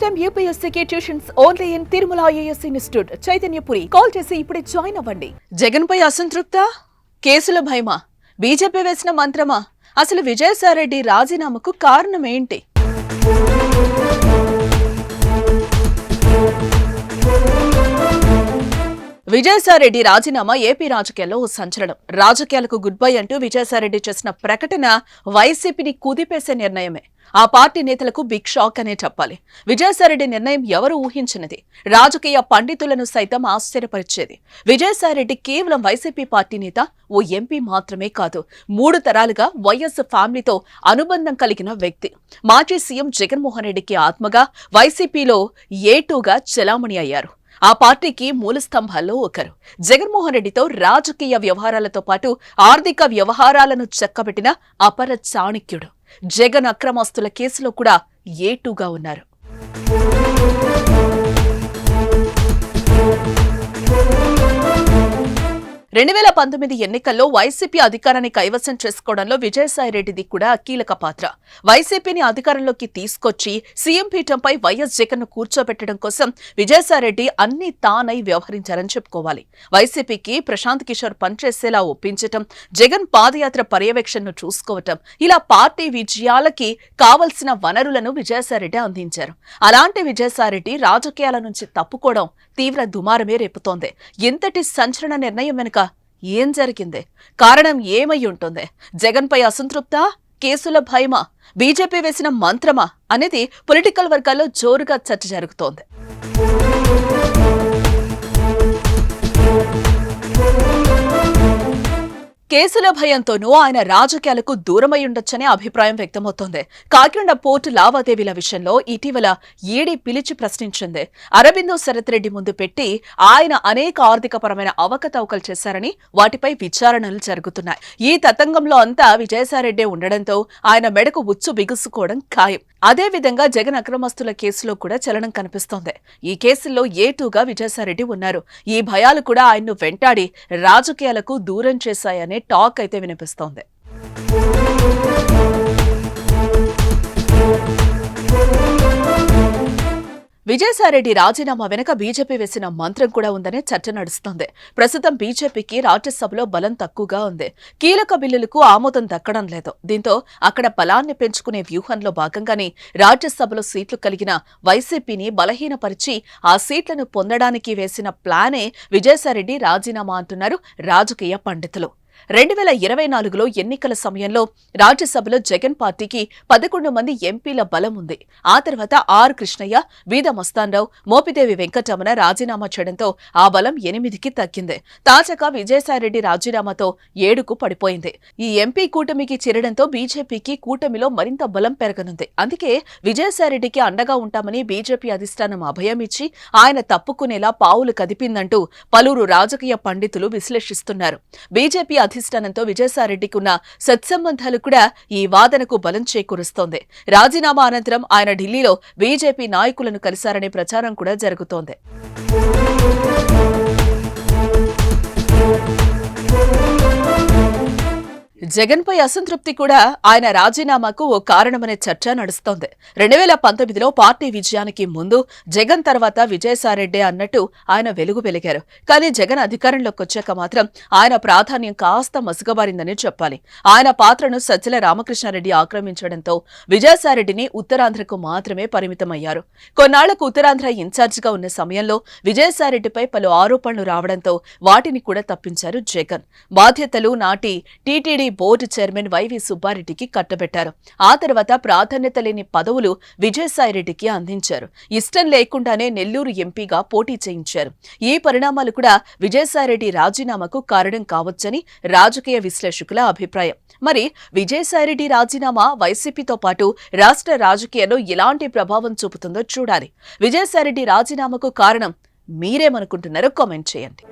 Time యూపీఎస్సీకి tuitions only in Tirumala IAS institute Chaitanyapuri. Call చేసి ఇప్పుడే జాయిన్ అవ్వండి. జగన్ పై అసంతృప్త, కేసుల భయమా, బీజేపీ వేసిన మంత్రమా? అసలు విజయసాయిరెడ్డి రాజీనామాకు కారణం ఏంటి? విజయసాయిరెడ్డి రాజీనామా ఏపీ రాజకీయాల్లో ఓ సంచలనం. రాజకీయాలకు గుడ్ బై అంటూ విజయసాయిరెడ్డి చేసిన ప్రకటన వైసీపీని కుదిపేసే నిర్ణయమే. ఆ పార్టీ నేతలకు బిగ్ షాక్ అనే చెప్పాలి. విజయసాయిరెడ్డి నిర్ణయం ఎవరు ఊహించినది. రాజకీయ పండితులను సైతం ఆశ్చర్యపరిచేది. విజయసాయిరెడ్డి కేవలం వైసీపీ పార్టీ నేత, ఓ ఎంపీ మాత్రమే కాదు, 3 తరాలుగా వైఎస్ ఫ్యామిలీతో అనుబంధం కలిగిన వ్యక్తి. మాజీ సీఎం జగన్మోహన్ రెడ్డికి ఆత్మగా, వైసీపీలో ఏటూగా చెలామణి అయ్యారు. ఆ పార్టీకి మూల స్తంభాల్లో ఒకరు. జగన్మోహన్ రెడ్డితో రాజకీయ వ్యవహారాలతో పాటు ఆర్థిక వ్యవహారాలను చక్కబెట్టిన అపర చాణక్యుడు. జగన్ అక్రమాస్తుల కేసులో కూడా ఏటూగా ఉన్నారు. 2019 ఎన్నికల్లో వైసీపీ అధికారాన్ని కైవసం చేసుకోవడంలో విజయసాయిరెడ్డిది కూడా కీలక పాత్ర. వైసీపీని అధికారంలోకి తీసుకొచ్చి సీఎం పీఠంపై వైఎస్ జగన్ ను కూర్చోబెట్టడం కోసం విజయసాయిరెడ్డి అన్ని తానై వ్యవహరించారని చెప్పుకోవాలి. వైసీపీకి ప్రశాంత్ కిషోర్ పనిచేసేలా ఒప్పించటం, జగన్ పాదయాత్ర పర్యవేక్షణను చూసుకోవటం, ఇలా పార్టీ విజయాలకి కావలసిన వనరులను విజయసాయిరెడ్డి అందించారు. అలాంటి విజయసాయిరెడ్డి రాజకీయాల నుంచి తప్పుకోవడం తీవ్ర దుమారమే రేపుతోంది. ఇంతటి సంచలన నిర్ణయం వెనుక ఏం జరిగింది? కారణం ఏమై ఉంటుంది? జగన్ పై అసంతృప్త, కేసుల భయమా, బీజేపీ వేసిన మంత్రమా అనేది పొలిటికల్ వర్గాల్లో జోరుగా చర్చ జరుగుతోంది. కేసుల భయంతోనూ ఆయన రాజకీయాలకు దూరమై ఉండొచ్చనే అభిప్రాయం వ్యక్తమవుతోంది. కాకినాడ పోర్టు లావాదేవీల విషయంలో ఇటీవల ఈడీ పిలిచి ప్రశ్నించింది. అరబిందో శరత్ రెడ్డి ముందు పెట్టి ఆయన అనేక ఆర్థికపరమైన అవకతవకలు చేశారని, వాటిపై విచారణలు జరుగుతున్నాయి. ఈ తతంగంలో అంతా విజయసాయిరెడ్డి ఉండడంతో ఆయన మెడకు ఉచ్చు బిగుసుకోవడం ఖాయం. అదేవిధంగా జగన్ అక్రమస్తుల కేసులో కూడా చలనం కనిపిస్తోంది. ఈ కేసుల్లో ఏటూగా విజయసాయిరెడ్డి ఉన్నారు. ఈ భయాలు కూడా ఆయన్ను వెంటాడి రాజకీయాలకు దూరం చేశాయనే టాక్ అయితే వినిపిస్తోంది. విజయసాయిరెడ్డి రాజీనామా వెనక బీజేపీ వేసిన మంత్రం కూడా ఉందనే చర్చ నడుస్తోంది. ప్రస్తుతం బీజేపీకి రాజ్యసభలో బలం తక్కువగా ఉంది. కీలక బిల్లులకు ఆమోదం దక్కడం లేదు. దీంతో అక్కడ బలాన్ని పెంచుకునే వ్యూహంలో భాగంగానే రాజ్యసభలో సీట్లు కలిగిన వైసీపీని బలహీనపరిచి ఆ సీట్లను పొందడానికి వేసిన ప్లానే విజయసాయిరెడ్డి రాజీనామా అంటున్నారు రాజకీయ పండితులు. 2024లో ఎన్నికల సమయంలో రాజ్యసభలో జగన్ పార్టీకి 11 మంది ఎంపీల బలం ఉంది. ఆ తర్వాత ఆర్ కృష్ణయ్య, వీద మస్తాన్రావు, మోపిదేవి వెంకటరమణ రాజీనామా చేయడంతో ఆ బలం 8కి తగ్గింది. తాజాగా విజయసాయిరెడ్డి రాజీనామాతో 7కు పడిపోయింది. ఈ ఎంపీ కూటమికి చేరడంతో బీజేపీకి కూటమిలో మరింత బలం పెరగనుంది. అందుకే విజయసాయిరెడ్డికి అండగా ఉంటామని బీజేపీ అధిష్టానం అభయం ఇచ్చి ఆయన తప్పుకునేలా పావులు కదిపిందంటూ పలువురు రాజకీయ పండితులు విశ్లేషిస్తున్నారు. బీజేపీ అధిష్టానంతో విజయసాయిరెడ్డికి ఉన్న సత్సంబంధాలు కూడా ఈ వాదనకు బలం చేకూరుస్తోంది. రాజీనామా అనంతరం ఆయన ఢిల్లీలో బీజేపీ నాయకులను కలిశారనే ప్రచారం కూడా జరుగుతోంది. జగన్ పై అసంతృప్తి కూడా ఆయన రాజీనామాకు ఓ కారణమనే చర్చ నడుస్తోంది. 2019లో పార్టీ విజయానికి ముందు జగన్ తర్వాత విజయసాయిరెడ్డి అన్నట్టు ఆయన వెలుగు వెలిగారు. కానీ జగన్ అధికారంలోకి వచ్చాక మాత్రం ఆయన ప్రాధాన్యం కాస్త మసుగబారిందని చెప్పాలి. ఆయన పాత్రను సజ్జల రామకృష్ణారెడ్డి ఆక్రమించడంతో విజయసాయిరెడ్డిని ఉత్తరాంధ్రకు మాత్రమే పరిమితమయ్యారు. కొన్నాళ్లకు ఉత్తరాంధ్ర ఇన్ఛార్జిగా ఉన్న సమయంలో విజయసాయిరెడ్డిపై పలు ఆరోపణలు రావడంతో వాటిని కూడా తప్పించారు జగన్. బాధ్యతలు నాటి టీటీడీ బోర్డు చైర్మన్ వైవి సుబ్బారెడ్డికి కట్టబెట్టారు. ఆ తర్వాత ప్రాధాన్యత లేని పదవులు విజయసాయిరెడ్డికి అందించారు. ఇష్టం లేకుండానే నెల్లూరు ఎంపీగా పోటీ చేయించారు. ఈ పరిణామాలు కూడా విజయసాయిరెడ్డి రాజీనామాకు కారణం కావచ్చని రాజకీయ విశ్లేషకుల అభిప్రాయం. మరి విజయసాయిరెడ్డి రాజీనామా వైసీపీతో పాటు రాష్ట్ర రాజకీయాల్లో ఎలాంటి ప్రభావం చూపుతుందో చూడాలి. విజయసాయిరెడ్డి రాజీనామాకు కారణం మీరేమనుకుంటున్నారో కామెంట్ చేయండి.